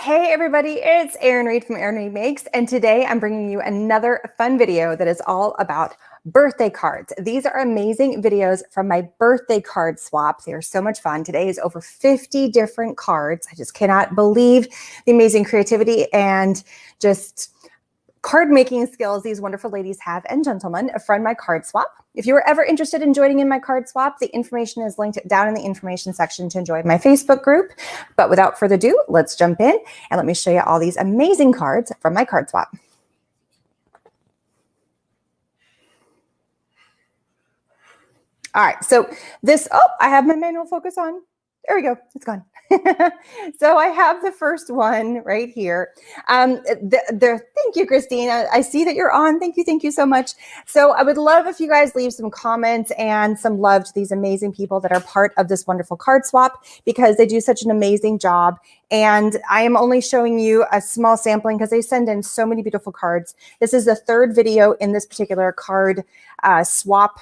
Hey everybody, it's Erin Reed from Erin Reed Makes, and today I'm bringing you another fun video that is all about birthday cards. These are amazing videos from my birthday card swap. They are so much fun. Today is over 50 different cards. I just cannot believe the amazing creativity and just card making skills these wonderful ladies have and gentlemen from my card swap. If you were ever interested in joining in my card swap, the information is linked down in the information section to join my Facebook group. But without further ado, let's jump in and let me show you all these amazing cards from my card swap. All right, so this, I have my manual focus on. There we go, it's gone. So I have the first one right here. Thank you, Christina. I see that you're on. Thank you so much. So I would love if you guys leave some comments and some love to these amazing people that are part of this wonderful card swap, because they do such an amazing job. And I am only showing you a small sampling because they send in so many beautiful cards. This is the third video in this particular card swap,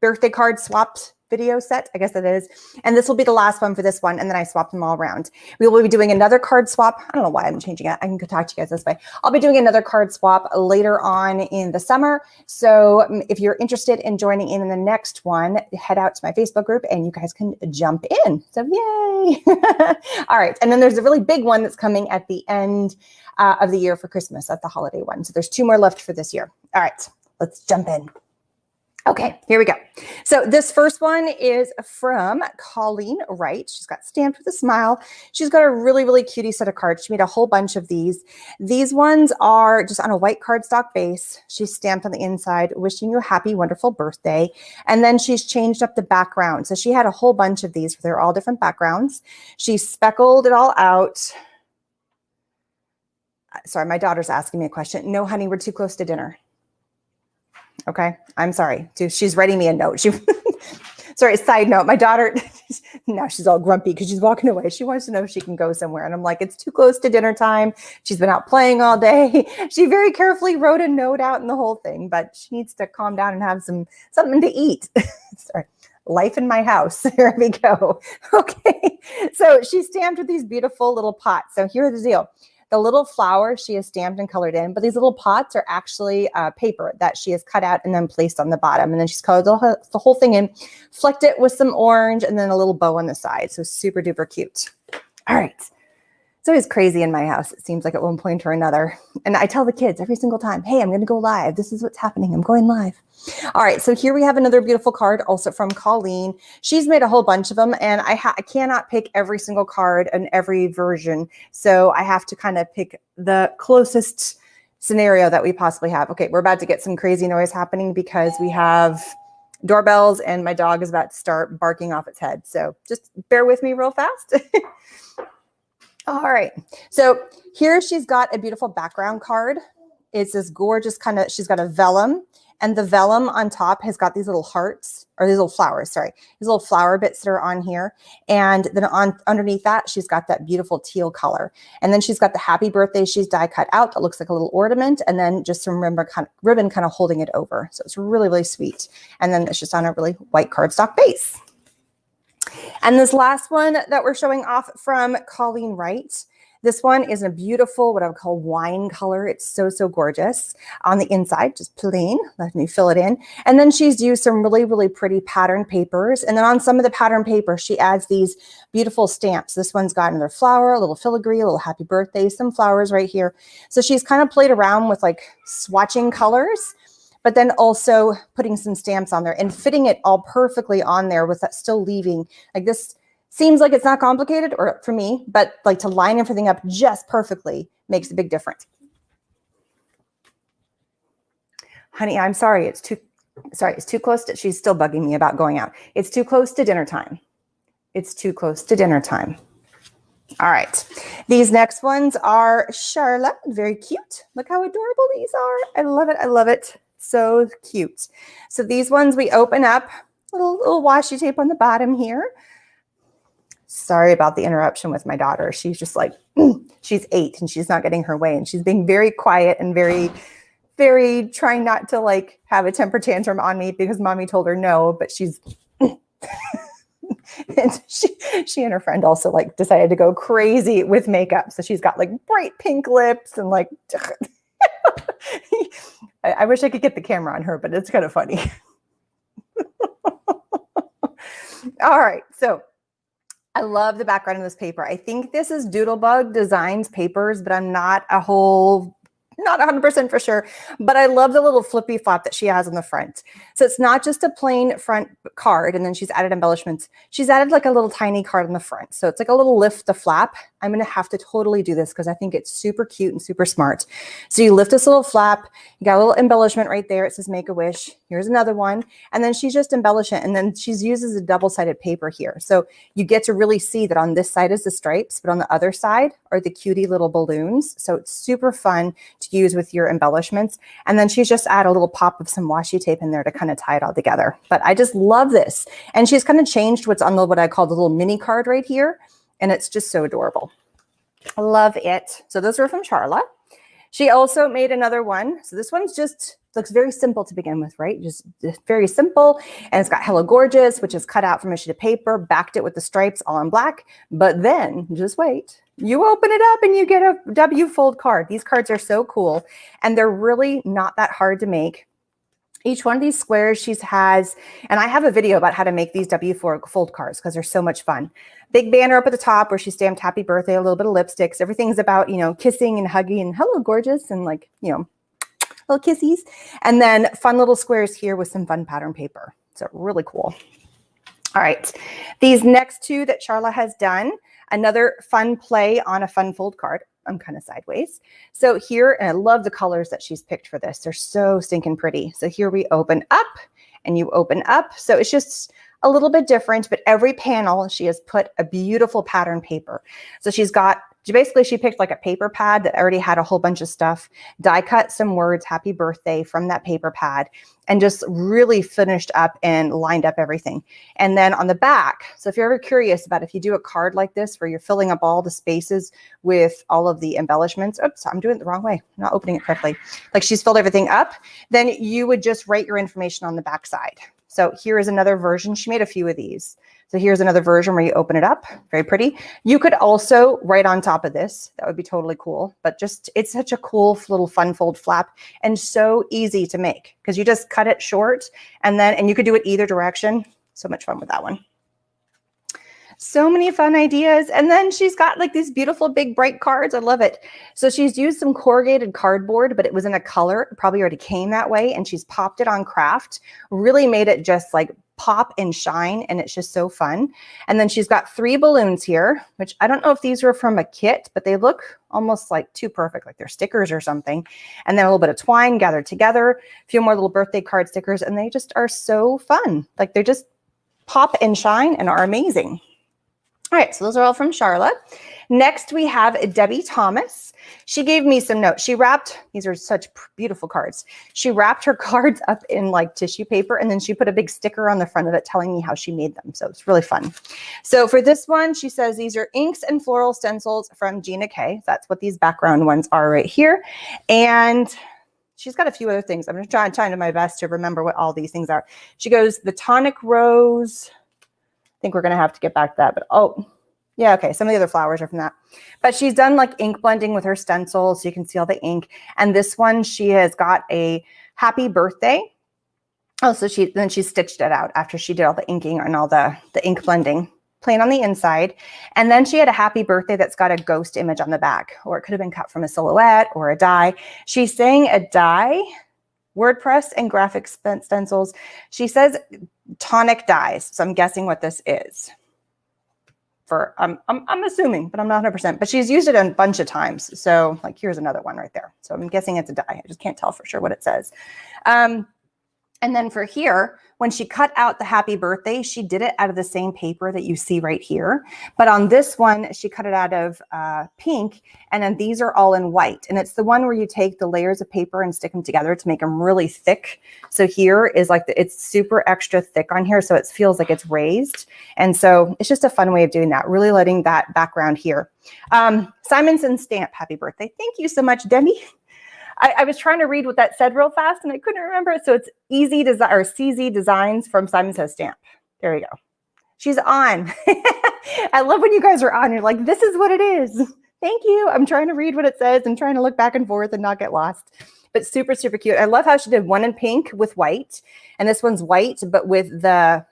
birthday card swaps video set, I guess that is. And this will be the last one for this one. And then I swap them all around. We will be doing another card swap. I don't know why I'm changing it. I can talk to you guys this way. I'll be doing another card swap later on in the summer. So if you're interested in joining in the next one, head out to my Facebook group and you guys can jump in. So yay. All right. And then there's a really big one that's coming at the end of the year for Christmas. That's the holiday one. So there's 2 more left for this year. All right, let's jump in. Okay, here we go. So this first one is from Carlene Wright. She's got stamped with a smile. She's got a really cutie set of cards. She made a whole bunch of these. These ones are just on a white cardstock base. She's stamped on the inside, wishing you a happy, wonderful birthday. And then she's changed up the background. So she had a whole bunch of these. They're all different backgrounds. She speckled it all out. Sorry, my daughter's asking me a question. No, honey, we're too close to dinner. Okay, I'm sorry. She's writing me a note. Sorry, side note, my daughter, now she's all grumpy because she's walking away. She wants to know if she can go somewhere. And I'm like, it's too close to dinner time. She's been out playing all day. She very carefully wrote a note out in the whole thing, but she needs to calm down and have something to eat. Sorry. Life in my house. There we go. Okay, so she's stamped with these beautiful little pots. So here's the deal. The little flowers she has stamped and colored in, but these little pots are actually paper that she has cut out and then placed on the bottom. And then she's colored the whole thing in, flecked it with some orange and then a little bow on the side. So super duper cute. All right. It's always crazy in my house. It seems like at one point or another. And I tell the kids every single time, hey, I'm going to go live. This is what's happening. I'm going live. All right. So here we have another beautiful card also from Carlene. She's made a whole bunch of them and I cannot pick every single card and every version. So I have to kind of pick the closest scenario that we possibly have. Okay. We're about to get some crazy noise happening because we have doorbells and my dog is about to start barking off its head. So just bear with me real fast. All right, so here she's got a beautiful background card. It's this gorgeous kind of, she's got a vellum, and the vellum on top has got these little hearts, or these little flowers, sorry. These little flower bits that are on here. And then underneath that, she's got that beautiful teal color. And then she's got the happy birthday she's die cut out that looks like a little ornament, and then just some ribbon kind of holding it over. So it's really sweet. And then it's just on a really white cardstock base. And this last one that we're showing off from Carlene Wright, this one is a beautiful, what I would call wine color. It's so gorgeous. On the inside, just plain. Let me fill it in. And then she's used some really pretty pattern papers. And then on some of the pattern paper, she adds these beautiful stamps. This one's got another flower, a little filigree, a little happy birthday, some flowers right here. So she's kind of played around with like swatching colors, but then also putting some stamps on there and fitting it all perfectly on there with that still leaving. Like this seems like it's not complicated, or for me, but like to line everything up just perfectly makes a big difference. Honey, I'm sorry. It's too close to, she's still bugging me about going out. It's too close to dinner time. It's too close to dinner time. All right. These next ones are Charlotte. Very cute. Look how adorable these are. I love it. I love it. So cute. So these ones we open up, little washi tape on the bottom here. Sorry about the interruption with my daughter. She's just like, she's 8 and she's not getting her way. And she's being very quiet and very trying not to like have a temper tantrum on me because mommy told her no, but she's And she and her friend also like decided to go crazy with makeup. So she's got like bright pink lips and like, I wish I could get the camera on her, but it's kind of funny. All right. So I love the background of this paper. I think this is Doodlebug Designs papers, but I'm not 100% for sure, but I love the little flippy flap that she has on the front. So it's not just a plain front card and then she's added embellishments. She's added like a little tiny card on the front. So it's like a little lift the flap. I'm going to have to totally do this because I think it's super cute and super smart. So you lift this little flap, you got a little embellishment right there. It says make a wish. Here's another one. And then she's just embellishing. And then she's uses a double-sided paper here. So you get to really see that on this side is the stripes, but on the other side are the cutie little balloons. So it's super fun to use with your embellishments. And then she's just add a little pop of some washi tape in there to kind of tie it all together. But I just love this. And she's kind of changed what's on what I call the little mini card right here. And it's just so adorable. I love it. So those were from Charla. She also made another one. So this one's just looks very simple to begin with, right? Just very simple. And it's got Hello Gorgeous, which is cut out from a sheet of paper, backed it with the stripes all in black. But then just wait. You open it up and you get a W fold card. These cards are so cool. And they're really not that hard to make. Each one of these squares and I have a video about how to make these W4 fold cards because they're so much fun. Big banner up at the top where she stamped happy birthday, a little bit of lipsticks. Everything's about, kissing and hugging and hello gorgeous and like, little kissies. And then fun little squares here with some fun pattern paper. So really cool. All right. These next two that Charla has done, another fun play on a fun fold card. I'm kind of sideways. So here, and I love the colors that she's picked for this. They're so stinking pretty. So here we open up and you open up. So it's just a little bit different, but every panel she has put a beautiful pattern paper. So she picked like a paper pad that already had a whole bunch of stuff, die cut some words, happy birthday from that paper pad, and just really finished up and lined up everything. And then on the back, so if you're ever curious about if you do a card like this where you're filling up all the spaces with all of the embellishments, oops, I'm doing it the wrong way, I'm not opening it correctly. Like she's filled everything up, then you would just write your information on the back side. So here is another version. She made a few of these. So here's another version where you open it up. Very pretty. You could also write on top of this. That would be totally cool. But just, it's such a cool little fun fold flap and so easy to make because you just cut it short and you could do it either direction. So much fun with that one. So many fun ideas. And then she's got like these beautiful big bright cards. I love it. So she's used some corrugated cardboard, but it was in a color. It probably already came that way. And she's popped it on craft, really made it just like pop and shine. And it's just so fun. And then she's got 3 balloons here, which I don't know if these were from a kit, but they look almost like too perfect, like they're stickers or something. And then a little bit of twine gathered together, a few more little birthday card stickers. And they just are so fun. Like they're just pop and shine and are amazing. All right, so those are all from Charla. Next, we have Debbie Thomas. She gave me some notes. These are such beautiful cards. She wrapped her cards up in like tissue paper, and then she put a big sticker on the front of it telling me how she made them. So it's really fun. So for this one, she says these are inks and floral stencils from Gina K. That's what these background ones are right here. And she's got a few other things. I'm going to try my best to remember what all these things are. She goes, the tonic rose. I think we're going to have to get back to that, but yeah, okay. Some of the other flowers are from that, but she's done like ink blending with her stencil. So you can see all the ink. And this one, she has got a happy birthday. Oh, so she stitched it out after she did all the inking and all the ink blending plain on the inside. And then she had a happy birthday that's got a ghost image on the back, or it could have been cut from a silhouette or a die. She's saying a die, WordPress and graphic stencils. She says tonic dies. So I'm guessing what this is. I'm assuming, but I'm not 100%. But she's used it a bunch of times. So like here's another one right there. So I'm guessing it's a die. I just can't tell for sure what it says. And then for here, when she cut out the happy birthday, she did it out of the same paper that you see right here. But on this one, she cut it out of pink. And then these are all in white. And it's the one where you take the layers of paper and stick them together to make them really thick. So here is like, it's super extra thick on here. So it feels like it's raised. And so it's just a fun way of doing that, really letting that background here. Simonson stamp, happy birthday. Thank you so much, Debbie. I was trying to read what that said real fast and I couldn't remember it. So it's CZ Designs from Simon Says Stamp. There you go. She's on. I love when you guys are on. You're like, this is what it is. Thank you. I'm trying to read what it says and trying to look back and forth and not get lost. But super, super cute. I love how she did one in pink with white. And this one's white, but with the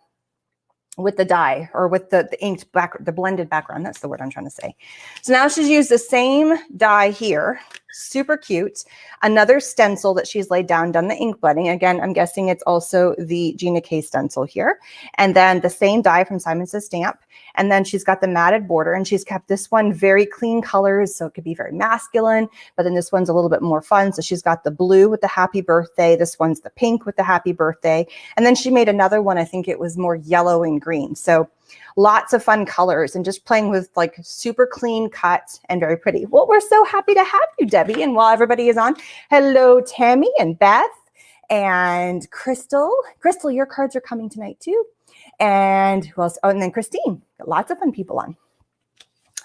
dye, or with the inked back, the blended background. That's the word I'm trying to say. So now she's used the same dye here. Super cute. Another stencil that she's laid down, done the ink blending. Again, I'm guessing it's also the Gina K stencil here. And then the same dye from Simon Says Stamp. And then she's got the matted border, and she's kept this one very clean colors. So it could be very masculine, but then this one's a little bit more fun. So she's got the blue with the happy birthday. This one's the pink with the happy birthday. And then she made another one. I think it was more yellow and green. So lots of fun colors and just playing with like super clean cut and very pretty. Well, we're so happy to have you, Debbie. And while everybody is on, hello, Tammy and Beth and Crystal. Crystal, your cards are coming tonight too. And who else? Oh, and then Christine. Lots of fun people on.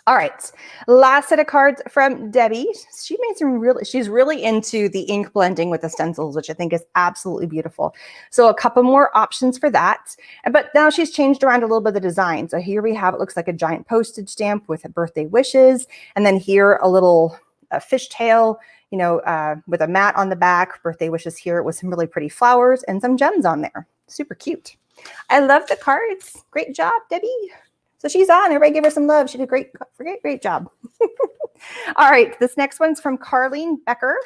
All right, last set of cards from Debbie. She made some she's really into the ink blending with the stencils, which I think is absolutely beautiful. So a couple more options for that. But now she's changed around a little bit of the design. So here we have, it looks like a giant postage stamp with birthday wishes. And then here a little fishtail, you know, with a mat on the back, birthday wishes here with some really pretty flowers and some gems on there. Super cute. I love the cards. Great job, Debbie. So she's on. Everybody give her some love. She did a great job. All right. This next one's from Carlene Becker.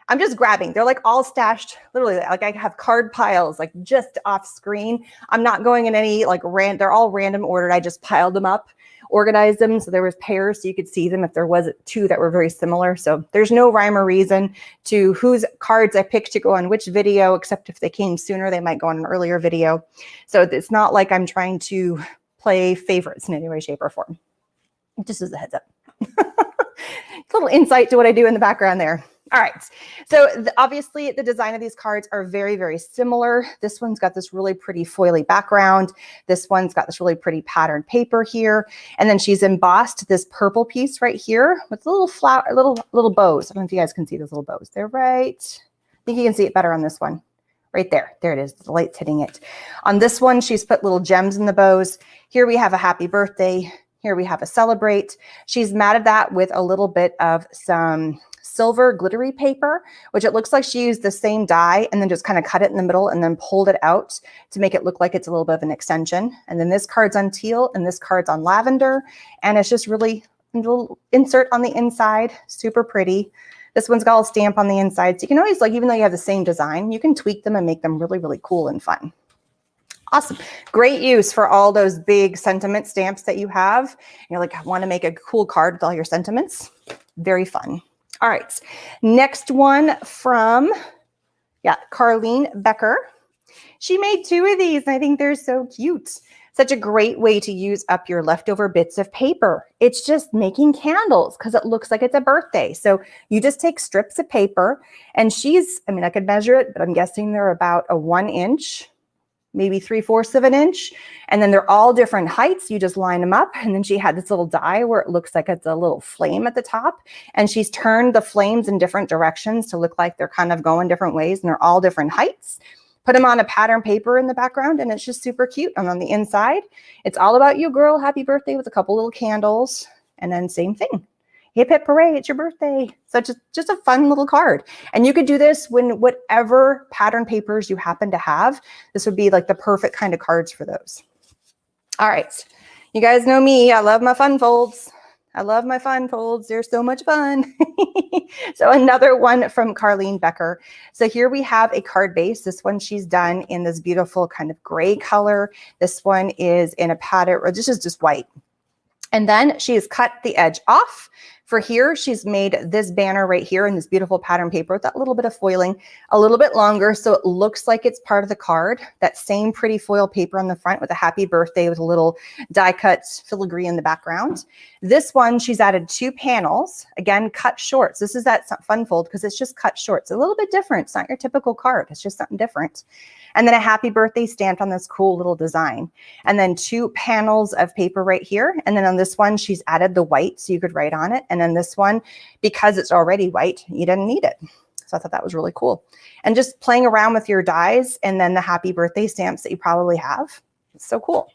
I'm just grabbing. They're like all stashed, literally, like I have card piles like just off screen. I'm not going in any like they're all random ordered. I just piled them up, organized them. So there was pairs so you could see them if there was two that were very similar. So there's no rhyme or reason to whose cards I picked to go on which video, except if they came sooner, they might go on an earlier video. So it's not like I'm trying to play favorites in any way, shape, or form. Just as a heads up. Little insight to what I do in the background there. All right. So obviously the design of these cards are very, very similar. This one's got this really pretty foily background. This one's got this really pretty patterned paper here. And then she's embossed this purple piece right here with little flower, little bows. I don't know if you guys can see those little bows. They're right. I think you can see it better on this one. Right there. There it is. The light's hitting it. On this one, she's put little gems in the bows. Here we have a happy birthday. Here we have a celebrate. She's matted that with a little bit of some silver glittery paper, which it looks like she used the same die and then just kind of cut it in the middle and then pulled it out to make it look like it's a little bit of an extension. And then this card's on teal and this card's on lavender. And it's just really a little insert on the inside. Super pretty. This one's got a stamp on the inside. So you can always, like, even though you have the same design, you can tweak them and make them really, really cool and fun. Awesome. Great use for all those big sentiment stamps that you have. You're like, I want to make a cool card with all your sentiments. Very fun. All right. Next one from, Carlene Becker. She made two of these and I think they're so cute. Such a great way to use up your leftover bits of paper. It's just making candles because it looks like it's a birthday. So you just take strips of paper and I could measure it, but I'm guessing they're about a 1 inch, maybe 3/4 of an inch. And then they're all different heights. You just line them up. And then she had this little die where it looks like it's a little flame at the top. And she's turned the flames in different directions to look like they're kind of going different ways and they're all different heights. Put them on a pattern paper in the background and it's just super cute. And on the inside, it's all about you, girl. Happy birthday with a couple little candles. And then same thing. Hip, hip, hooray, it's your birthday. So just a fun little card. And you could do this when whatever pattern papers you happen to have. This would be like the perfect kind of cards for those. All right. You guys know me. I love my fun folds. I love my fun folds. They're so much fun. So another one from Carlene Becker. So here we have a card base. This one she's done in this beautiful kind of gray color. This one is in a pattern, or this is just white. And then she has cut the edge off. For here, she's made this banner right here in this beautiful pattern paper with that little bit of foiling, a little bit longer so it looks like it's part of the card. That same pretty foil paper on the front with a happy birthday with a little die cut filigree in the background. This one, she's added 2 panels, again, cut shorts. This is that fun fold because it's just cut shorts. A little bit different. It's not your typical card. It's just something different. And then a happy birthday stamped on this cool little design. And then 2 panels of paper right here. And then on this one, she's added the white so you could write on it. And then this one, because it's already white, you didn't need it. So I thought that was really cool. And just playing around with your dies and then the happy birthday stamps that you probably have. It's so cool.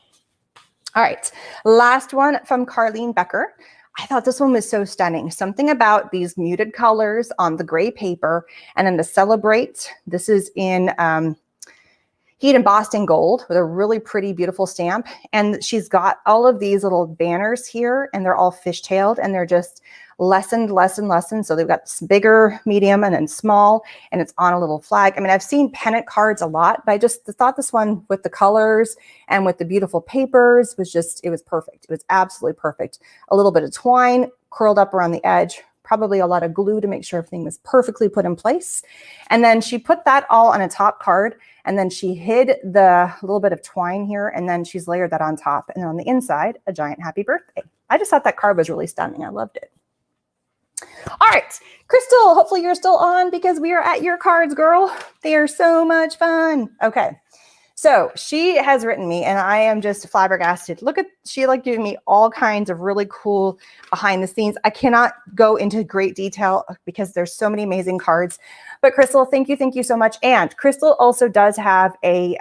All right, last one from Carlene Becker. I thought this one was so stunning. Something about these muted colors on the gray paper, and then to celebrate, this is in heat embossed in gold with a really pretty, beautiful stamp. And she's got all of these little banners here, and they're all fishtailed, and they're just lessened. So they've got bigger, medium, and then small, and it's on a little flag. I mean, I've seen pennant cards a lot, but I just thought this one with the colors and with the beautiful papers was just, it was perfect. It was absolutely perfect. A little bit of twine curled up around the edge, probably a lot of glue to make sure everything was perfectly put in place. And then she put that all on a top card, and then she hid the little bit of twine here, and then she's layered that on top. And on the inside, a giant happy birthday. I just thought that card was really stunning. I loved it. All right, Crystal, hopefully you're still on because we are at your cards, girl. They are so much fun. Okay, so she has written me, and I am just flabbergasted. Look at, she like giving me all kinds of really cool behind the scenes. I cannot go into great detail because there's so many amazing cards. But Crystal, thank you so much. And Crystal also does have a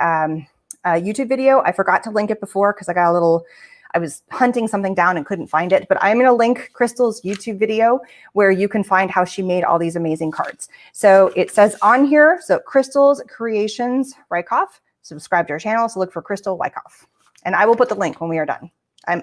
YouTube video. I forgot to link it before because I was hunting something down and couldn't find it, but I'm going to link Crystal's YouTube video where you can find how she made all these amazing cards. So it says on here, so Crystal's Creations Wyckoff, subscribe to our channel. So look for Crystal Wyckoff, and I will put the link when we are done. I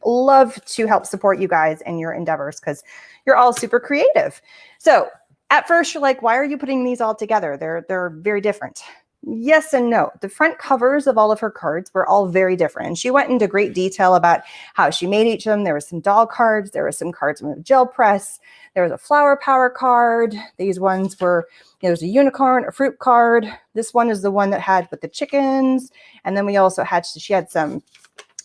love to help support you guys in your endeavors because you're all super creative. So at first you're like, why are you putting these all together? They're very different. Yes and no. The front covers of all of her cards were all very different. And she went into great detail about how she made each of them. There were some doll cards. There were some cards with a gel press. There was a flower power card. These ones were, there's a unicorn, a fruit card. This one is the one that had with the chickens. And then we also had, she had some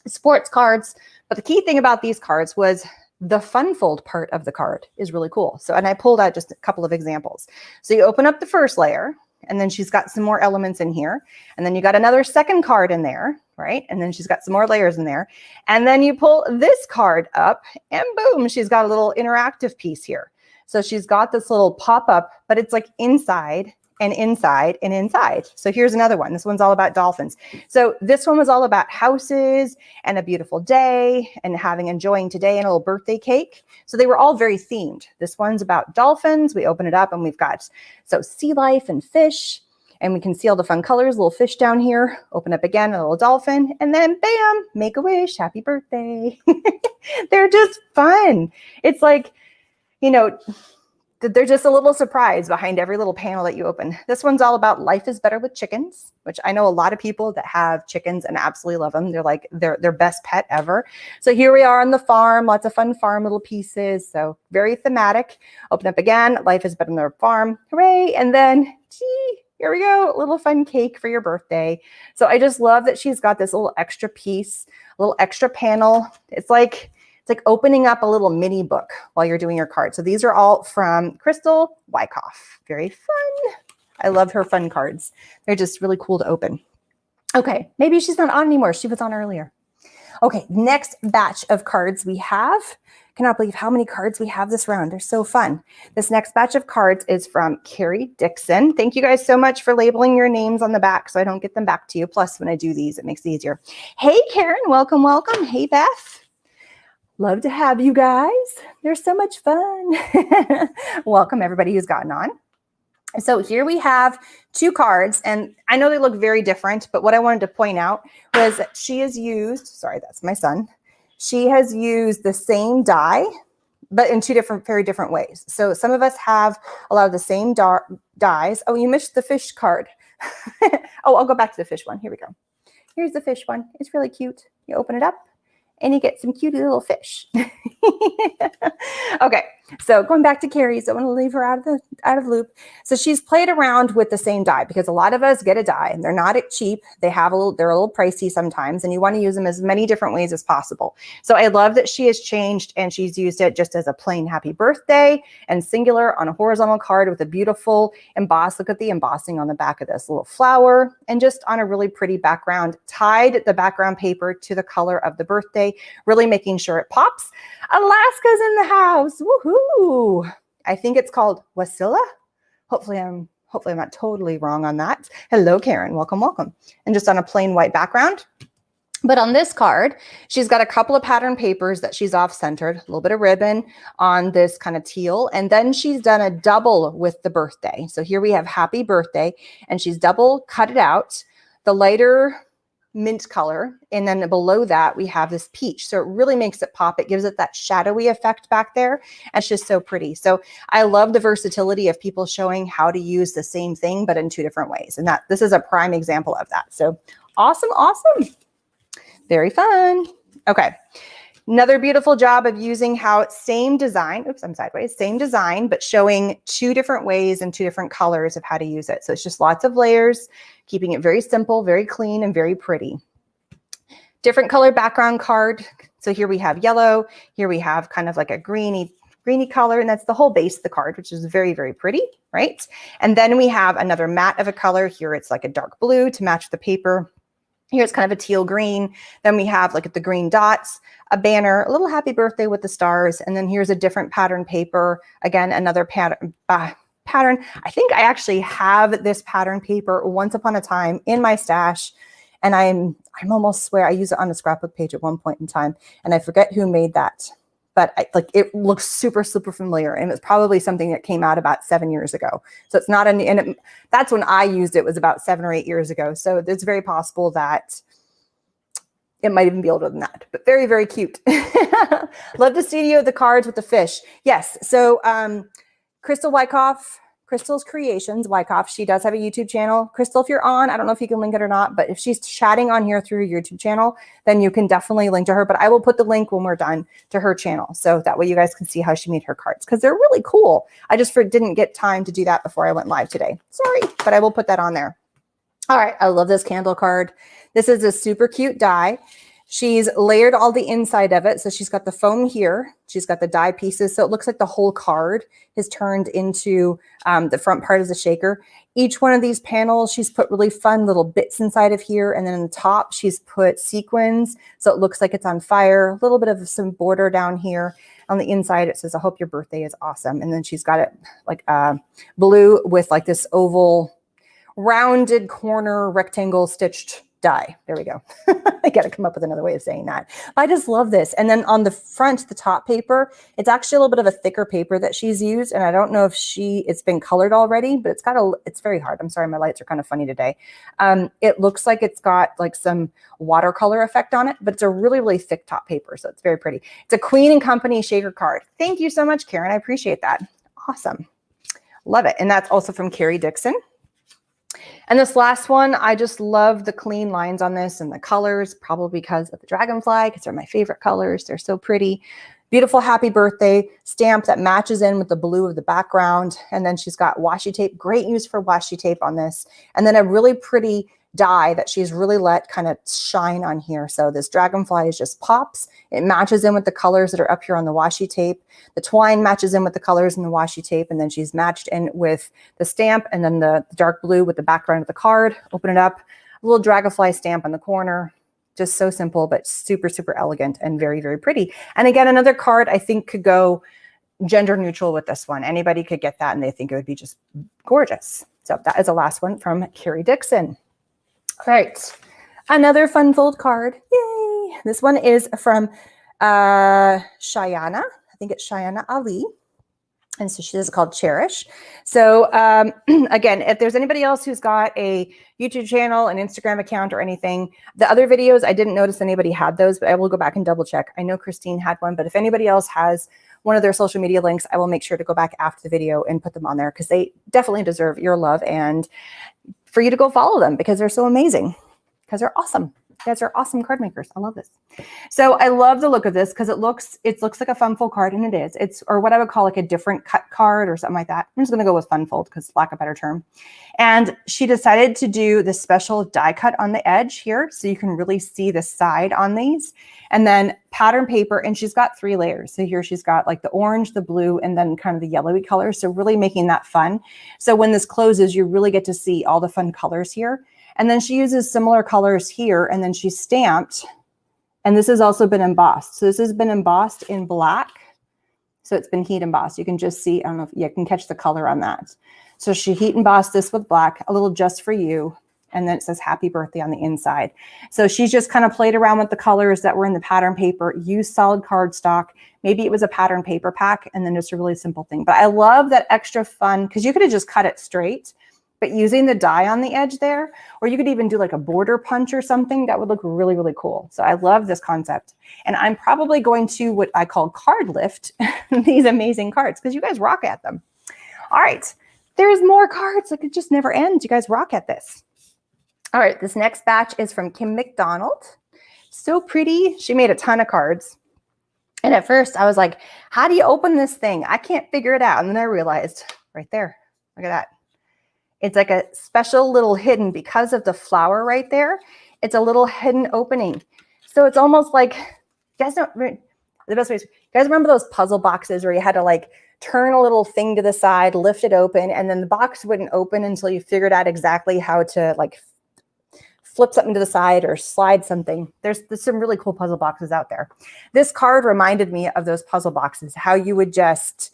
sports cards. But the key thing about these cards was the fun fold part of the card is really cool. So, and I pulled out just a couple of examples. So you open up the first layer, and then she's got some more elements in here. And then you got another second card in there, right? And then she's got some more layers in there. And then you pull this card up, and boom, she's got a little interactive piece here. So she's got this little pop-up, but it's like inside and inside and inside. So here's another one. This one's all about dolphins. So this one was all about houses and a beautiful day and enjoying today and a little birthday cake. So they were all very themed. This one's about dolphins. We open it up and we've got sea life and fish, and we can see all the fun colors, little fish down here. Open up again, a little dolphin, and then bam, make a wish, happy birthday. They're just fun. It's like, they're just a little surprise behind every little panel that you open. This one's all about life is better with chickens, which I know a lot of people that have chickens and absolutely love them. They're like their best pet ever. So here we are on the farm, lots of fun farm little pieces. So very thematic. Open up again, life is better than their farm. Hooray. And then, here we go, a little fun cake for your birthday. So I just love that she's got this little extra piece, a little extra panel. It's like opening up a little mini book while you're doing your card. So these are all from Crystal Wyckoff. Very fun. I love her fun cards. They're just really cool to open. Okay, maybe she's not on anymore. She was on earlier. Okay, next batch of cards we have. Cannot believe how many cards we have this round. They're so fun. This next batch of cards is from Carrie Dixon. Thank you guys so much for labeling your names on the back so I don't get them back to you. Plus, when I do these, it makes it easier. Hey, Karen, welcome. Hey, Beth. Love to have you guys. They're so much fun. Welcome everybody who's gotten on. So here we have two cards, and I know they look very different, but what I wanted to point out was that she has used, sorry, that's my son. She has used the same die, but in two very different ways. So some of us have a lot of the same dies. Oh, you missed the fish card. Oh, I'll go back to the fish one. Here we go. Here's the fish one. It's really cute. You open it up, and you get some cute little fish. Okay, so going back to Carrie, so I want to leave her out of the loop. So she's played around with the same die because a lot of us get a die and they're not cheap. They're a little pricey sometimes, and you want to use them as many different ways as possible. So I love that she has changed and she's used it just as a plain happy birthday and singular on a horizontal card with a beautiful emboss. Look at the embossing on the back of this little flower, and just on a really pretty background, tied the background paper to the color of the birthday, really making sure it pops. Alaska's in the house. Woohoo! I think it's called Wasilla. Hopefully I'm not totally wrong on that. Hello, Karen. Welcome. And just on a plain white background. But on this card, she's got a couple of pattern papers that she's off-centered, a little bit of ribbon on this kind of teal. And then she's done a double with the birthday. So here we have happy birthday, and she's double cut it out, the lighter mint color. And then below that, we have this peach. So it really makes it pop. It gives it that shadowy effect back there. And it's just so pretty. So I love the versatility of people showing how to use the same thing, but in 2 different ways. And this is a prime example of that. So awesome, awesome. Very fun. Okay. Another beautiful job of using how same design, oops, I'm sideways, same design, but showing 2 different ways and 2 different colors of how to use it. So it's just lots of layers, keeping it very simple, very clean, and very pretty. Different color background card. So here we have yellow. Here we have kind of like a greeny color, and that's the whole base of the card, which is very, very pretty, right? And then we have another matte of a color. Here it's like a dark blue to match the paper. Here it's kind of a teal green. Then we have like the green dots, a banner, a little happy birthday with the stars. And then here's a different pattern paper. Again, another pattern. I think I actually have this pattern paper once upon a time in my stash. And I'm almost swear I used it on a scrapbook page at one point in time. And I forget who made that. But it looks super, super familiar. And it's probably something that came out about 7 years ago. So it's not that's when I used it, was about 7 or 8 years ago. So it's very possible that it might even be older than that, but very, very cute. Love the studio of the cards with the fish. Yes. So Crystal Wyckoff, Crystal's Creations, Wyckoff, she does have a YouTube channel. Crystal, if you're on, I don't know if you can link it or not, but if she's chatting on here through your YouTube channel, then you can definitely link to her. But I will put the link when we're done to her channel. So that way you guys can see how she made her cards, because they're really cool. I just didn't get time to do that before I went live today. Sorry, but I will put that on there. All right, I love this candle card. This is a super cute die. She's layered all the inside of it. So she's got the foam here. She's got the die pieces. So it looks like the whole card is turned into the front part of the shaker. Each one of these panels, she's put really fun little bits inside of here. And then on the top, she's put sequins. So it looks like it's on fire. A little bit of some border down here. On the inside, it says, I hope your birthday is awesome. And then she's got it like blue with like this oval, rounded corner, rectangle stitched die. There we go. I got to come up with another way of saying that. I just love this. And then on the front, the top paper, it's actually a little bit of a thicker paper that she's used. And I don't know if it's been colored already, but it's very hard. I'm sorry, my lights are kind of funny today. It looks like it's got like some watercolor effect on it, but it's a really, really thick top paper. So it's very pretty. It's a Queen & Company shaker card. Thank you so much, Karen. I appreciate that. Awesome. Love it. And that's also from Carrie Dixon. And this last one, I just love the clean lines on this and the colors, probably because of the dragonfly, because they're my favorite colors. They're so pretty. Beautiful happy birthday stamp that matches in with the blue of the background. And then she's got washi tape, great use for washi tape on this. And then a really pretty die that she's really let kind of shine on here. So this dragonfly just pops. It matches in with the colors that are up here on the washi tape. The twine matches in with the colors in the washi tape. And then she's matched in with the stamp and then the dark blue with the background of the card. Open it up, a little dragonfly stamp on the corner. Just so simple, but super, super elegant and very, very pretty. And again, another card I think could go gender neutral with this one. Anybody could get that and they think it would be just gorgeous. So that is the last one from Carrie Dixon. All right, another fun fold card. Yay! This one is from Shayana. I think it's Shayana Ali. And so she does it called Cherish. So again, if there's anybody else who's got a YouTube channel, an Instagram account or anything, the other videos, I didn't notice anybody had those, but I will go back and double check. I know Christine had one, but if anybody else has one of their social media links, I will make sure to go back after the video and put them on there because they definitely deserve your love and for you to go follow them because they're so amazing, because they're awesome. You guys are awesome card makers. I love this. So I love the look of this because it looks like a fun fold card, and it is. It's, or what I would call like a different cut card or something like that. I'm just going to go with fun fold because lack of a better term. And she decided to do this special die cut on the edge here so you can really see the side on these. And then pattern paper, and she's got 3 layers. So here she's got like the orange, the blue, and then kind of the yellowy color. So really making that fun. So when this closes, you really get to see all the fun colors here. And then she uses similar colors here, and then she stamped, and this has also been embossed. So this has been embossed in black. So it's been heat embossed. You can just see, I don't know if you can catch the color on that. So she heat embossed this with black, a little just for you. And then it says happy birthday on the inside. So she's just kind of played around with the colors that were in the pattern paper, used solid cardstock. Maybe it was a pattern paper pack, and then just a really simple thing. But I love that extra fun, because you could have just cut it straight, but using the die on the edge there, or you could even do like a border punch or something, that would look really, really cool. So I love this concept. And I'm probably going to what I call card lift these amazing cards, because you guys rock at them. All right, there's more cards. Like, it just never ends. You guys rock at this. All right, this next batch is from Mcdonald. So pretty. She made a ton of cards. And at first I was like, how do you open this thing? I can't figure it out. And then I realized right there, look at that. It's like a special little hidden, because of the flower right there. It's a little hidden opening. So it's almost like, you guys know, the best way is, you guys remember those puzzle boxes where you had to like turn a little thing to the side, lift it open, and then the box wouldn't open until you figured out exactly how to like flip something to the side or slide something. There's some really cool puzzle boxes out there. This card reminded me of those puzzle boxes, how you would just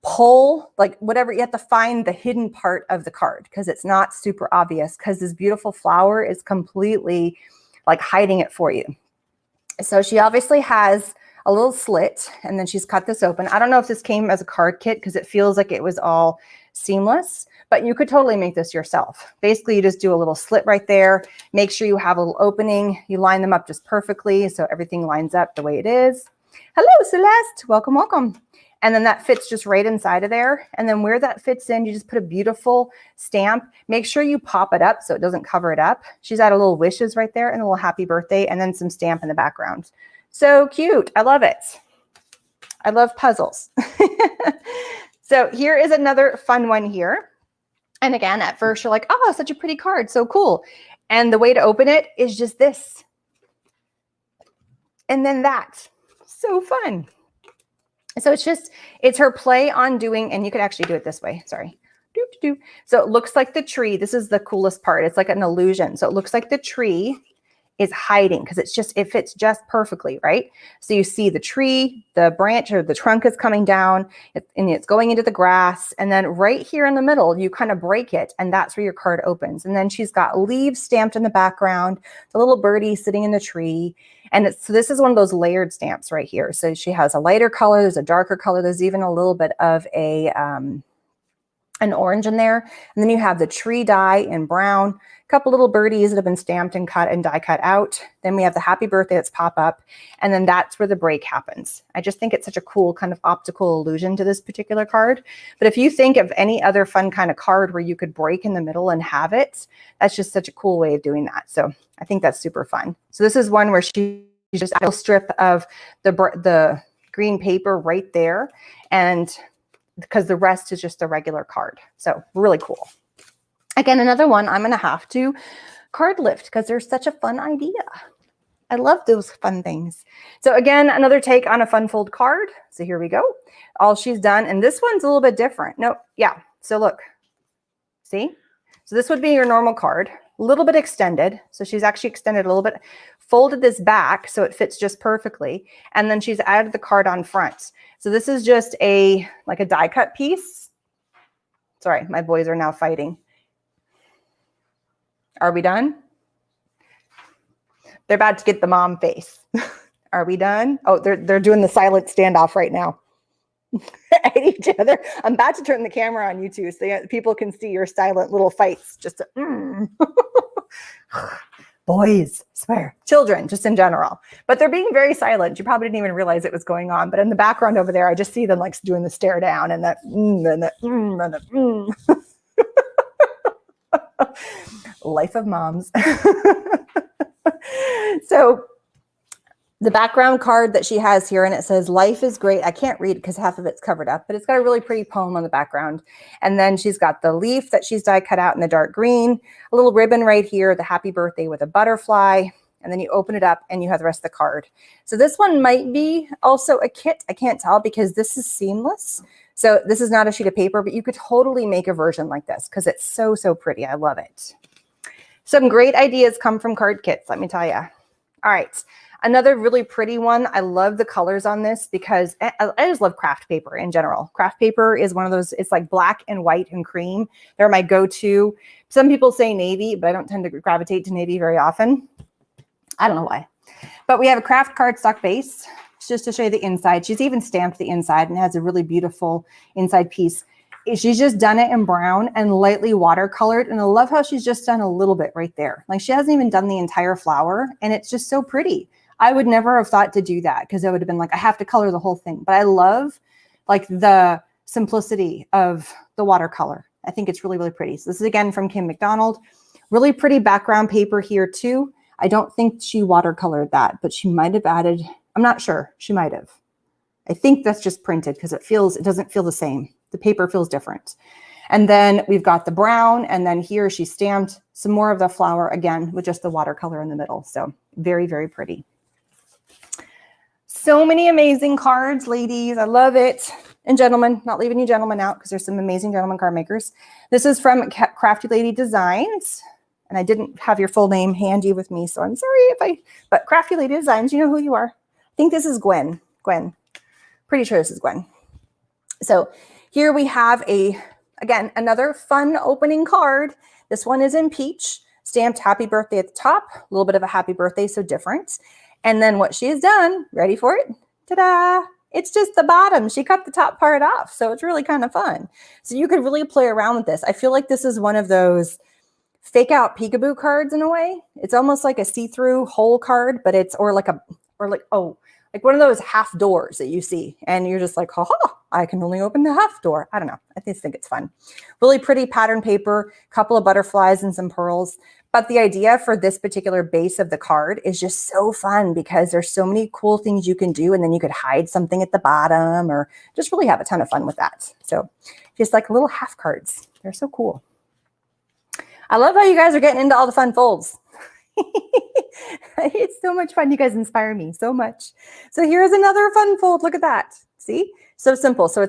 pull, like whatever, you have to find the hidden part of the card because it's not super obvious, because this beautiful flower is completely like hiding it for you. So she obviously has a little slit, and then she's cut this open. I don't know if this came as a card kit because it feels like it was all seamless, but you could totally make this yourself. Basically, you just do a little slit right there. Make sure you have a little opening. You line them up just perfectly so everything lines up the way it is. Hello, Celeste. Welcome, welcome. And then that fits just right inside of there. And then where that fits in, you just put a beautiful stamp. Make sure you pop it up so it doesn't cover it up. She's got a little wishes right there and a little happy birthday, and then some stamp in the background. So cute. I love it. I love puzzles. So here is another fun one here. And again, at first you're like, oh, such a pretty card. So cool. And the way to open it is just this. And then that. So fun. So it's her play on doing, and you could actually do it this way. Sorry. So it looks like the tree. This is the coolest part. It's like an illusion. So it looks like the tree is hiding because it fits just perfectly, right? So you see the tree, the branch or the trunk is coming down, and it's going into the grass. And then right here in the middle, you kind of break it, and that's where your card opens. And then she's got leaves stamped in the background, the little birdie sitting in the tree. And so this is one of those layered stamps right here. So she has a lighter color, there's a darker color, there's even a little bit of an orange in there. And then you have the tree die in brown, a couple little birdies that have been stamped and cut and die cut out. Then we have the happy birthday that's pop up. And then that's where the break happens. I just think it's such a cool kind of optical illusion to this particular card. But if you think of any other fun kind of card where you could break in the middle and have it, that's just such a cool way of doing that. So I think that's super fun. So this is one where she just a strip of the green paper right there. And because the rest is just a regular card. So really cool. Again, another one I'm going to have to card lift because they're such a fun idea. I love those fun things. So again, another take on a fun fold card. So here we go. All she's done, and this one's a little bit different. No, yeah. So look, see? So this would be your normal card, a little bit extended. So she's actually extended a little bit, folded this back so it fits just perfectly. And then she's added the card on front. So this is just like a die cut piece. Sorry, my boys are now fighting. Are we done? They're about to get the mom face. Are we done? Oh, they're doing the silent standoff right now at each other. I'm about to turn the camera on you two so people can see your silent little fights. Just boys, swear, children, just in general. But they're being very silent. You probably didn't even realize it was going on. But in the background over there, I just see them like doing the stare down and that and that Life of moms. So the background card that she has here, and it says, life is great. I can't read because half of it's covered up, but it's got a really pretty poem on the background. And then she's got the leaf that she's die cut out in the dark green, a little ribbon right here, the happy birthday with a butterfly. And then you open it up and you have the rest of the card. So this one might be also a kit. I can't tell because this is seamless. So this is not a sheet of paper, but you could totally make a version like this because it's so, so pretty. I love it. Some great ideas come from card kits, let me tell you. All right. Another really pretty one. I love the colors on this because I just love craft paper in general. Craft paper is one of those, it's like black and white and cream. They're my go-to. Some people say navy, but I don't tend to gravitate to navy very often. I don't know why. But we have a craft cardstock base, just to show you the inside. She's even stamped the inside and has a really beautiful inside piece. She's just done it in brown and lightly watercolored. And I love how she's just done a little bit right there. Like she hasn't even done the entire flower, and it's just so pretty. I would never have thought to do that because I would have been like, I have to color the whole thing. But I love like the simplicity of the watercolor. I think it's really, really pretty. So this is again from Mcdonald. Really pretty background paper here too. I don't think she watercolored that, but she might have added, I'm not sure. She might have. I think that's just printed because it doesn't feel the same. The paper feels different. And then we've got the brown, and then here she stamped some more of the flower again with just the watercolor in the middle. So very, very pretty. So many amazing cards, ladies. I love it. And gentlemen, not leaving you gentlemen out because there's some amazing gentleman card makers. This is from Crafty Lady Designs. And I didn't have your full name handy with me, so I'm sorry but Crafty Lady Designs, you know who you are. I think this is Gwen. Pretty sure this is Gwen. So here we have again, another fun opening card. This one is in peach, stamped happy birthday at the top, a little bit of a happy birthday, so different. And then what she has done, ready for it? Ta-da! It's just the bottom. She cut the top part off, so it's really kind of fun. So you could really play around with this. I feel like this is one of those fake out peekaboo cards in a way. It's almost like a see-through whole card, but like one of those half doors that you see. And you're just like, I can only open the half door. I don't know. I just think it's fun. Really pretty pattern paper, couple of butterflies and some pearls. But the idea for this particular base of the card is just so fun because there's so many cool things you can do. And then you could hide something at the bottom or just really have a ton of fun with that. So just like little half cards. They're so cool. I love how you guys are getting into all the fun folds. It's so much fun. You guys inspire me so much. So here's another fun fold. Look at that. See? So simple. So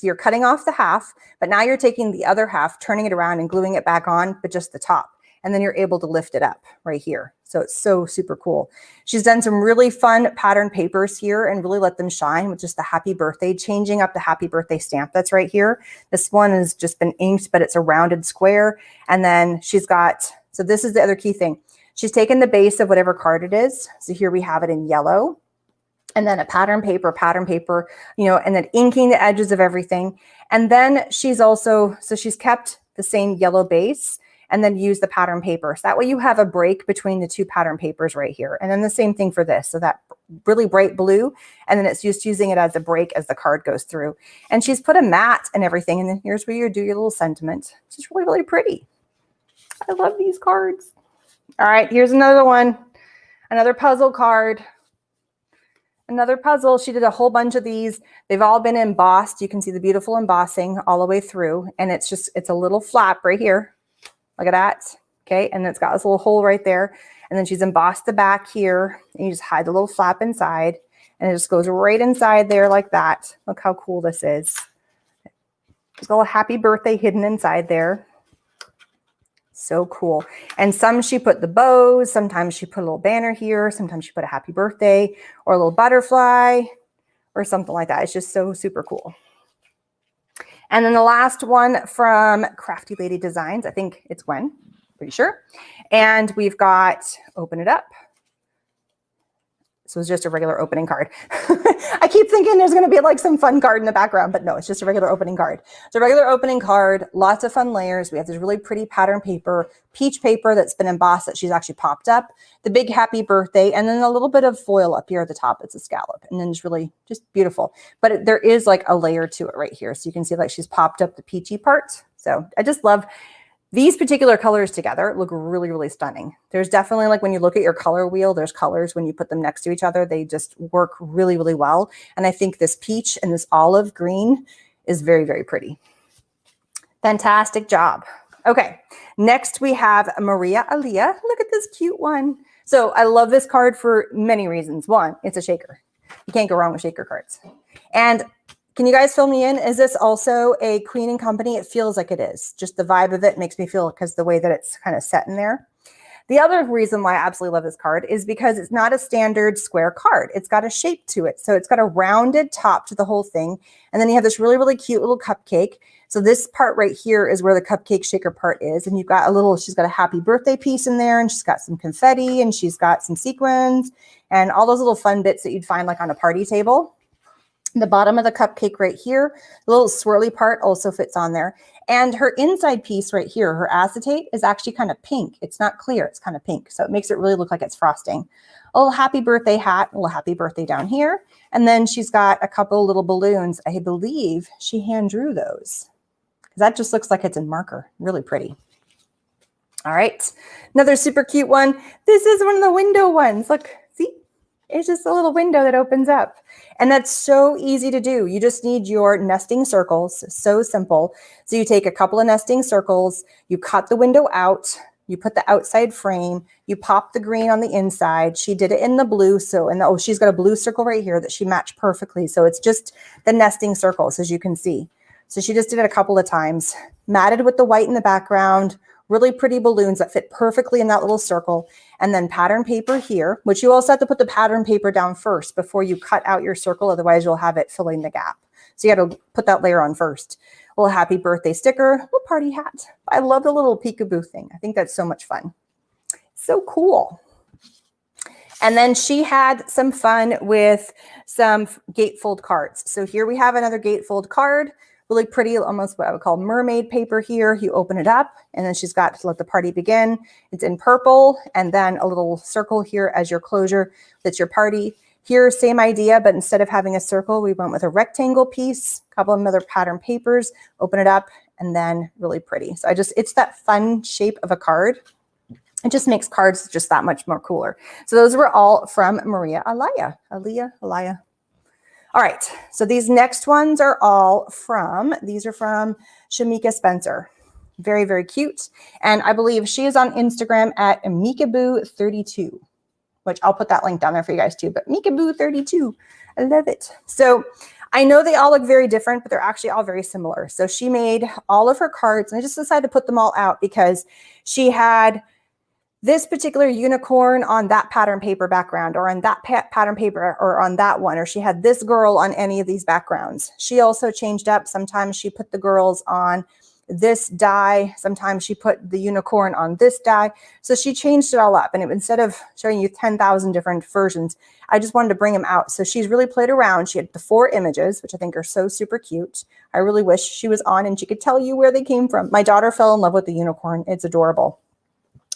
you're cutting off the half, but now you're taking the other half, turning it around and gluing it back on, but just the top. And then you're able to lift it up right here. So it's so super cool. She's done some really fun pattern papers here and really let them shine with just the happy birthday, changing up the happy birthday stamp that's right here. This one has just been inked, but it's a rounded square. And then she's got, so this is the other key thing. She's taken the base of whatever card it is. So here we have it in yellow. And then a pattern paper, and then inking the edges of everything. And then she's kept the same yellow base and then use the pattern paper. So that way you have a break between the two pattern papers right here. And then the same thing for this. So that really bright blue, and then it's just using it as a break as the card goes through. And she's put a mat and everything. And then here's where you do your little sentiment. It's just really, really pretty. I love these cards. All right, here's another one. Another puzzle card. Another puzzle. She did a whole bunch of these. They've all been embossed. You can see the beautiful embossing all the way through. And it's a little flap right here. Look at that. Okay. And it's got this little hole right there. And then she's embossed the back here. And you just hide the little flap inside. And it just goes right inside there like that. Look how cool this is. There's a little happy birthday hidden inside there. So cool. And some she put the bows. Sometimes she put a little banner here. Sometimes she put a happy birthday or a little butterfly or something like that. It's just so super cool. And then the last one from Crafty Lady Designs. I think it's Gwen, pretty sure. And we've got, open it up. So it's just a regular opening card. I keep thinking there's going to be like some fun card in the background, but no, it's just a regular opening card. It's a regular opening card, lots of fun layers. We have this really pretty pattern paper, peach paper that's been embossed that she's actually popped up, the big happy birthday, and then a little bit of foil up here at the top. It's a scallop, and then it's really just beautiful. But there is like a layer to it right here. So you can see like she's popped up the peachy part. So I just love these particular colors together look really, really stunning. There's definitely like when you look at your color wheel, there's colors when you put them next to each other, they just work really, really well. And I think this peach and this olive green is very, very pretty. Fantastic job. Okay, next we have Maria Alia. Look at this cute one. So I love this card for many reasons. One, it's a shaker. You can't go wrong with shaker cards. And can you guys fill me in? Is this also a Queen & Company? It feels like it is. Just the vibe of it makes me feel, because the way that it's kind of set in there. The other reason why I absolutely love this card is because it's not a standard square card. It's got a shape to it. So it's got a rounded top to the whole thing. And then you have this really, really cute little cupcake. So this part right here is where the cupcake shaker part is. And you've got a little, she's got a happy birthday piece in there, and she's got some confetti, and she's got some sequins and all those little fun bits that you'd find like on a party table. The bottom of the cupcake right here, the little swirly part also fits on there. And her inside piece right here, her acetate, is actually kind of pink. It's not clear, it's kind of pink. So it makes it really look like it's frosting. A little happy birthday hat, a little happy birthday down here. And then she's got a couple little balloons. I believe she hand drew those. That just looks like it's in marker. Really pretty. All right, another super cute one. This is one of the window ones. Look, see? It's just a little window that opens up. And that's so easy to do. You just need your nesting circles. So simple. So you take a couple of nesting circles, you cut the window out, you put the outside frame, you pop the green on the inside. She did it in the blue. So, and oh, she's got a blue circle right here that she matched perfectly. So it's just the nesting circles, as you can see. So she just did it a couple of times, matted with the white in the background, really pretty balloons that fit perfectly in that little circle, and then pattern paper here, which you also have to put the pattern paper down first before you cut out your circle. Otherwise you'll have it filling the gap. So you got to put that layer on first. A little happy birthday sticker, little party hat. I love the little peekaboo thing. I think that's so much fun. So cool. And then she had some fun with some gatefold cards. So here we have another gatefold card. Really pretty, almost what I would call mermaid paper here. You open it up, and then she's got to let the party begin. It's in purple, and then a little circle here as your closure. That's your party. Here, same idea, but instead of having a circle, we went with a rectangle piece, a couple of other pattern papers, open it up, and then really pretty. So it's that fun shape of a card. It just makes cards just that much more cooler. So those were all from Alia. All right, so these next ones are all from, these are from Shamika Spencer. Very, very cute. And I believe she is on Instagram at Mikaboo32, which I'll put that link down there for you guys too, but Mikaboo32, I love it. So I know they all look very different, but they're actually all very similar. So she made all of her cards, and I just decided to put them all out because she had this particular unicorn on that pattern paper background, or on that pattern paper, or on that one, or she had this girl on any of these backgrounds. She also changed up. Sometimes she put the girls on this die. Sometimes she put the unicorn on this die. So she changed it all up. And instead of showing you 10,000 different versions, I just wanted to bring them out. So she's really played around. She had the 4 images, which I think are so super cute. I really wish she was on and she could tell you where they came from. My daughter fell in love with the unicorn. It's adorable.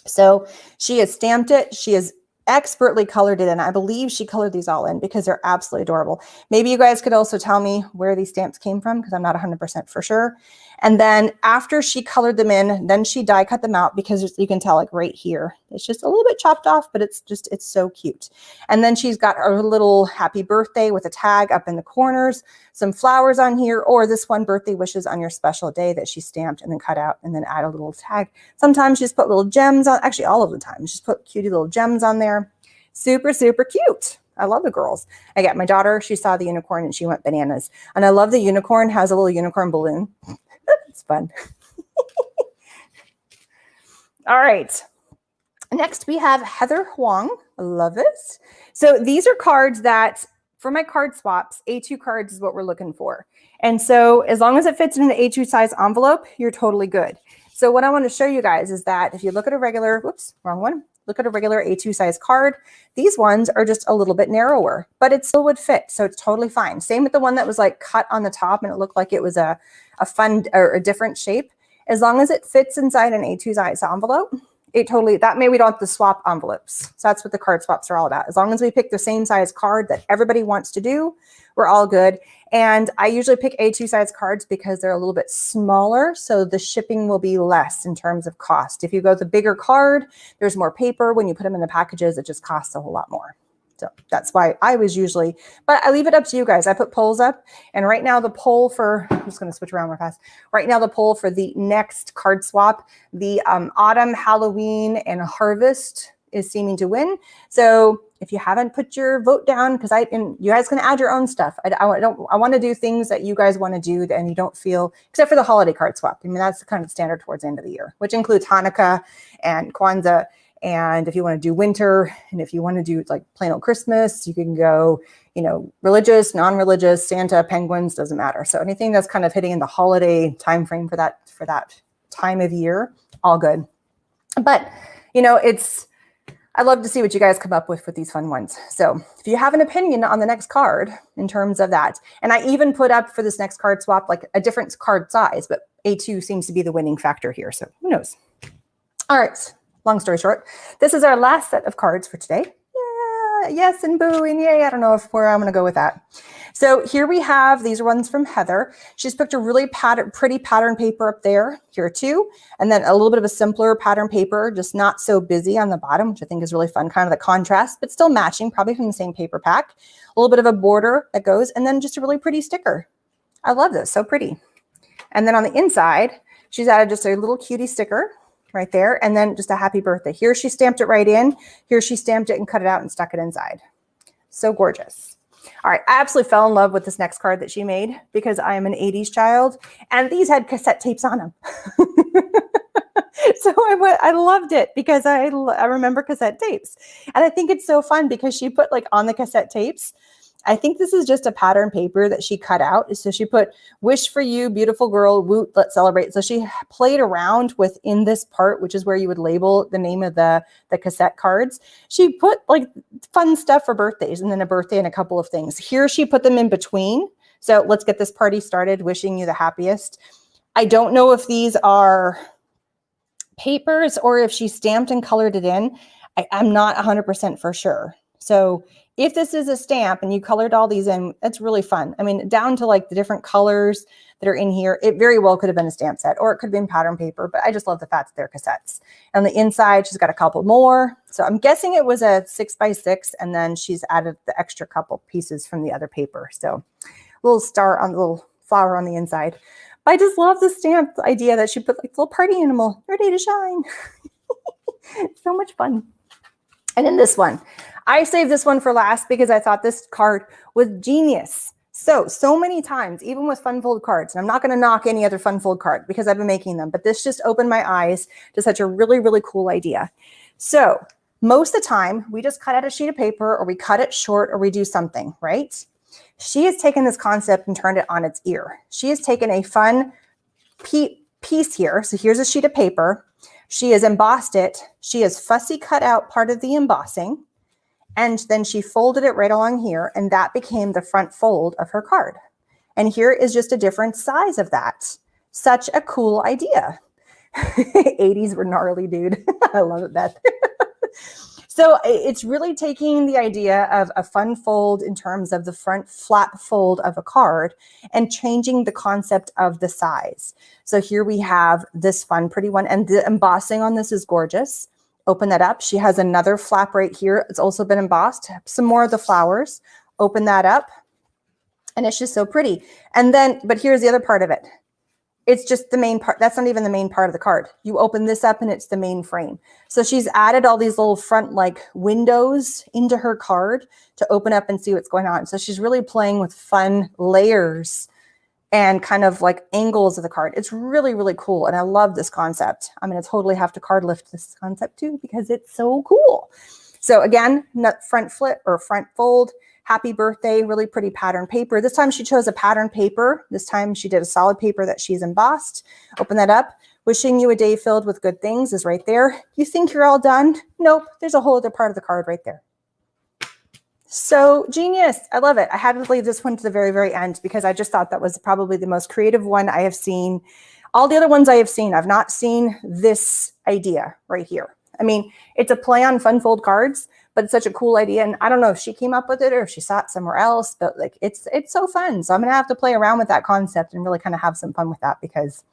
So she has stamped it. She has expertly colored it in. I believe she colored these all in because they're absolutely adorable. Maybe you guys could also tell me where these stamps came from, because I'm not 100% for sure. And then after she colored them in, then she die cut them out, because you can tell like right here, it's just a little bit chopped off, but it's so cute. And then she's got her little happy birthday with a tag up in the corners, some flowers on here, or this one, birthday wishes on your special day, that she stamped and then cut out and then add a little tag. Sometimes she's put little gems on, actually all of the time, she's put cutie little gems on there. Super, super cute. I love the girls. I got my daughter, she saw the unicorn and she went bananas. And I love the unicorn has a little unicorn balloon. It's fun. All right. Next we have Heather Huang. I love this. So these are cards that, for my card swaps, A2 cards is what we're looking for. And so as long as it fits in an A2 size envelope, you're totally good. So what I want to show you guys is that if you look at a regular, whoops, wrong one. Look at a regular A2 size card. These ones are just a little bit narrower, but it still would fit. So it's totally fine. Same with the one that was like cut on the top and it looked like it was a fun or a different shape. As long as it fits inside an A2 size envelope, it totally, that way we don't have to swap envelopes. So that's what the card swaps are all about. As long as we pick the same size card that everybody wants to do, we're all good. And I usually pick A2 size cards because they're a little bit smaller, so the shipping will be less in terms of cost. If you go with the bigger card, there's more paper. When you put them in the packages, it just costs a whole lot more. So that's why I was usually, but I leave it up to you guys. I put polls up, and right now the poll for, I'm just going to switch around real fast. Right now the poll for the next card swap, the autumn, Halloween, and harvest is seeming to win. So if you haven't put your vote down, because you guys can add your own stuff. I want to do things that you guys want to do and you don't feel, except for the holiday card swap. I mean, that's kind of standard towards the end of the year, which includes Hanukkah and Kwanzaa And if you want to do winter, and if you want to do like plain old Christmas, you can go, you know, religious, non-religious, Santa, penguins, doesn't matter. So anything that's kind of hitting in the holiday time frame for that time of year, all good. But, you know, I love to see what you guys come up with these fun ones. So if you have an opinion on the next card in terms of that, and I even put up for this next card swap, like a different card size, but A2 seems to be the winning factor here. So who knows? All right. Long story short, this is our last set of cards for today. Yeah, yes, and boo, and yay. I don't know where I'm going to go with that. So here we have, these are ones from Heather. She's picked a really pretty pattern paper up there, here too. And then a little bit of a simpler pattern paper, just not so busy on the bottom, which I think is really fun, kind of the contrast, but still matching, probably from the same paper pack. A little bit of a border that goes, and then just a really pretty sticker. I love this, so pretty. And then on the inside, she's added just a little cutie sticker right there, and then just a happy birthday. Here she stamped it right in. Here she stamped it and cut it out and stuck it inside. So gorgeous. All right, I absolutely fell in love with this next card that she made because I am an 80s child, and these had cassette tapes on them. So I loved it because I remember cassette tapes. And I think it's so fun because she put like on the cassette tapes, I think this is just a pattern paper that she cut out. So she put, wish for you, beautiful girl, woot, let's celebrate. So she played around within this part, which is where you would label the name of the cassette cards. She put like fun stuff for birthdays and then a birthday and a couple of things. Here she put them in between. So let's get this party started. Wishing you the happiest. I don't know if these are papers or if she stamped and colored it in. I'm not 100% for sure. So if this is a stamp and you colored all these in, it's really fun. I mean, down to like the different colors that are in here, it very well could have been a stamp set or it could have been pattern paper, but I just love the fact that they're cassettes. On the inside, she's got a couple more. So I'm guessing it was a 6x6 and then she's added the extra couple pieces from the other paper. So a little star on the little flower on the inside. I just love the stamp idea that she put like little party animal, ready to shine. It's so much fun. And in this one, I saved this one for last because I thought this card was genius. So many times, even with fun fold cards, and I'm not going to knock any other fun fold card because I've been making them, but this just opened my eyes to such a really, really cool idea. So most of the time, we just cut out a sheet of paper or we cut it short or we do something, right? She has taken this concept and turned it on its ear. She has taken a fun piece here. So here's a sheet of paper. She has embossed it. She has fussy cut out part of the embossing. And then she folded it right along here. And that became the front fold of her card. And here is just a different size of that. Such a cool idea. 80s were gnarly, dude. I love it, Beth. So it's really taking the idea of a fun fold in terms of the front flap fold of a card and changing the concept of the size. So here we have this fun, pretty one. And the embossing on this is gorgeous. Open that up. She has another flap right here. It's also been embossed. Some more of the flowers. Open that up. And it's just so pretty. And then, but here's the other part of it. It's just the main part. That's not even the main part of the card. You open this up and it's the main frame. So she's added all these little front like windows into her card to open up and see what's going on. So she's really playing with fun layers and kind of like angles of the card. It's really, really cool. And I love this concept. I'm going to totally have to card lift this concept too because it's so cool. So again, front flip or front fold. Happy birthday, really pretty pattern paper. This time she chose a pattern paper. This time she did a solid paper that she's embossed. Open that up. Wishing you a day filled with good things is right there. You think you're all done? Nope, there's a whole other part of the card right there. So genius, I love it. I had to leave this one to the very, very end because I just thought that was probably the most creative one I have seen. All the other ones I have seen, I've not seen this idea right here. I mean, it's a play on fun fold cards, but it's such a cool idea. And I don't know if she came up with it or if she saw it somewhere else, but like it's so fun. So I'm going to have to play around with that concept and really kind of have some fun with that because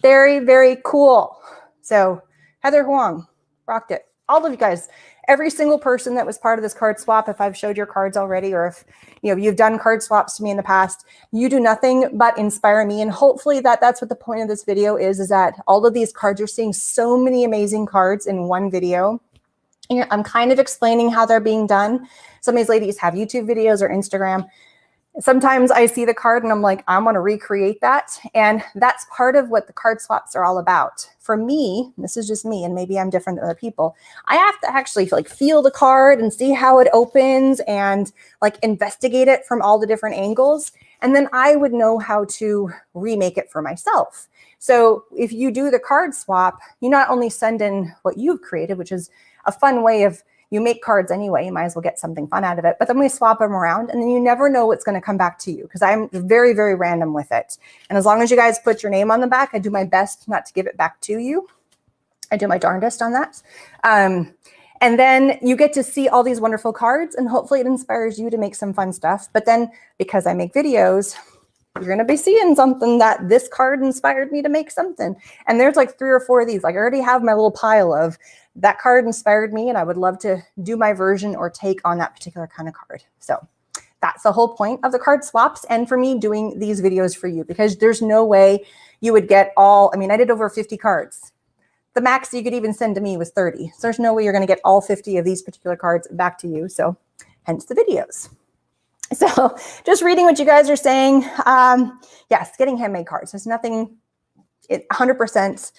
very, very cool. So Heather Huang rocked it. All of you guys, every single person that was part of this card swap, if I've showed your cards already, or if you've done card swaps to me in the past, you do nothing but inspire me. And hopefully that's what the point of this video is that all of these cards, you're seeing so many amazing cards in one video. I'm kind of explaining how they're being done. Some of these ladies have YouTube videos or Instagram. Sometimes I see the card and I'm like, I want to recreate that. And that's part of what the card swaps are all about. For me, this is just me, and maybe I'm different than other people, I have to actually like feel the card and see how it opens and like investigate it from all the different angles. And then I would know how to remake it for myself. So if you do the card swap, you not only send in what you've created, which is a fun way of, you make cards anyway, you might as well get something fun out of it, but then we swap them around and then you never know what's going to come back to you, because I'm very, very random with it. And as long as you guys put your name on the back, I do my best not to give it back to you. I do my darndest on that. And then you get to see all these wonderful cards, and hopefully it inspires you to make some fun stuff. But then because I make videos, you're going to be seeing something that this card inspired me to make something. And there's like 3 or 4 of these. Like I already have my little pile of that card inspired me, and I would love to do my version or take on that particular kind of card. So that's the whole point of the card swaps, and for me doing these videos for you, because there's no way you would get all, I mean, I did over 50 cards. The max you could even send to me was 30. So there's no way you're going to get all 50 of these particular cards back to you. So hence the videos. So just reading what you guys are saying. Yes, getting handmade cards. There's nothing, 100%,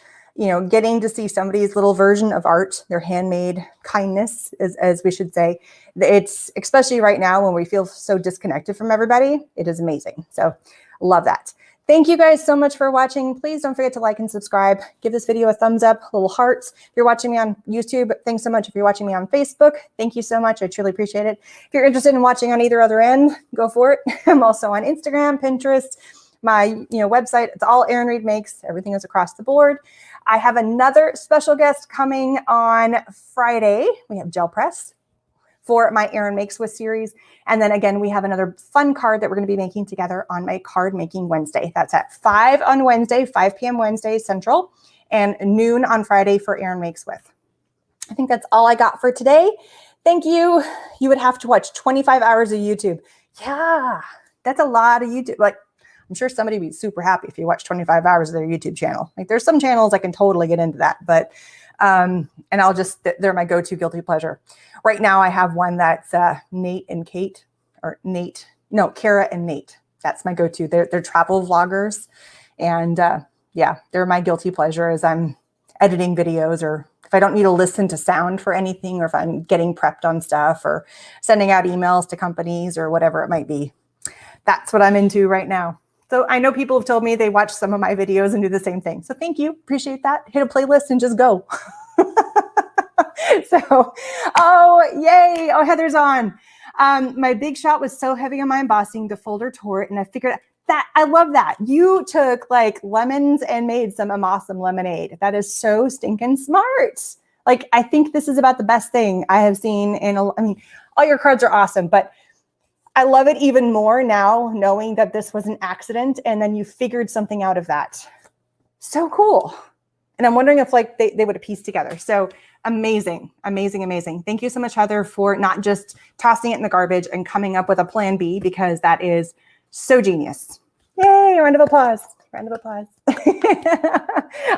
getting to see somebody's little version of art, their handmade kindness, as we should say. It's, especially right now when we feel so disconnected from everybody, it is amazing. So love that. Thank you guys so much for watching. Please don't forget to like and subscribe. Give this video a thumbs up, little hearts. If you're watching me on YouTube, thanks so much. If you're watching me on Facebook, thank you so much. I truly appreciate it. If you're interested in watching on either other end, go for it. I'm also on Instagram, Pinterest, my website. It's all Erin Reed Makes. Everything is across the board. I have another special guest coming on Friday. We have gel press for my Erin Makes With series. And then again, we have another fun card that we're going to be making together on my Card Making Wednesday. That's at 5 on Wednesday, 5 p.m. Wednesday Central, and noon on Friday for Erin Makes With. I think that's all I got for today. Thank you. You would have to watch 25 hours of YouTube. Yeah, that's a lot of YouTube. Like, I'm sure somebody would be super happy if you watch 25 hours of their YouTube channel. Like, there's some channels I can totally get into that, but and they're my go-to guilty pleasure. Right now I have one that's Nate and Kate, or Kara and Nate. That's my go-to. They're travel vloggers. And yeah, they're my guilty pleasure as I'm editing videos, or if I don't need to listen to sound for anything, or if I'm getting prepped on stuff or sending out emails to companies or whatever it might be. That's what I'm into right now. So I know people have told me they watch some of my videos and do the same thing. So thank you. Appreciate that. Hit a playlist and just go. So, oh, yay. Oh, Heather's on. My big shot was so heavy on my embossing, the folder tore it, and I figured that, I love that. You took like lemons and made some awesome lemonade. That is so stinking smart. Like, I think this is about the best thing I have seen in I mean, all your cards are awesome, but I love it even more now knowing that this was an accident and then you figured something out of that. So cool. And I'm wondering if like they would have pieced together. So amazing, amazing, amazing. Thank you so much, Heather, for not just tossing it in the garbage and coming up with a plan B, because that is so genius. Yay, round of applause. Round of applause.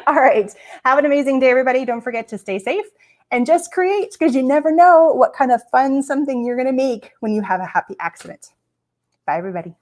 All right. Have an amazing day, everybody. Don't forget to stay safe and just create, because you never know what kind of fun something you're going to make when you have a happy accident. Bye, everybody.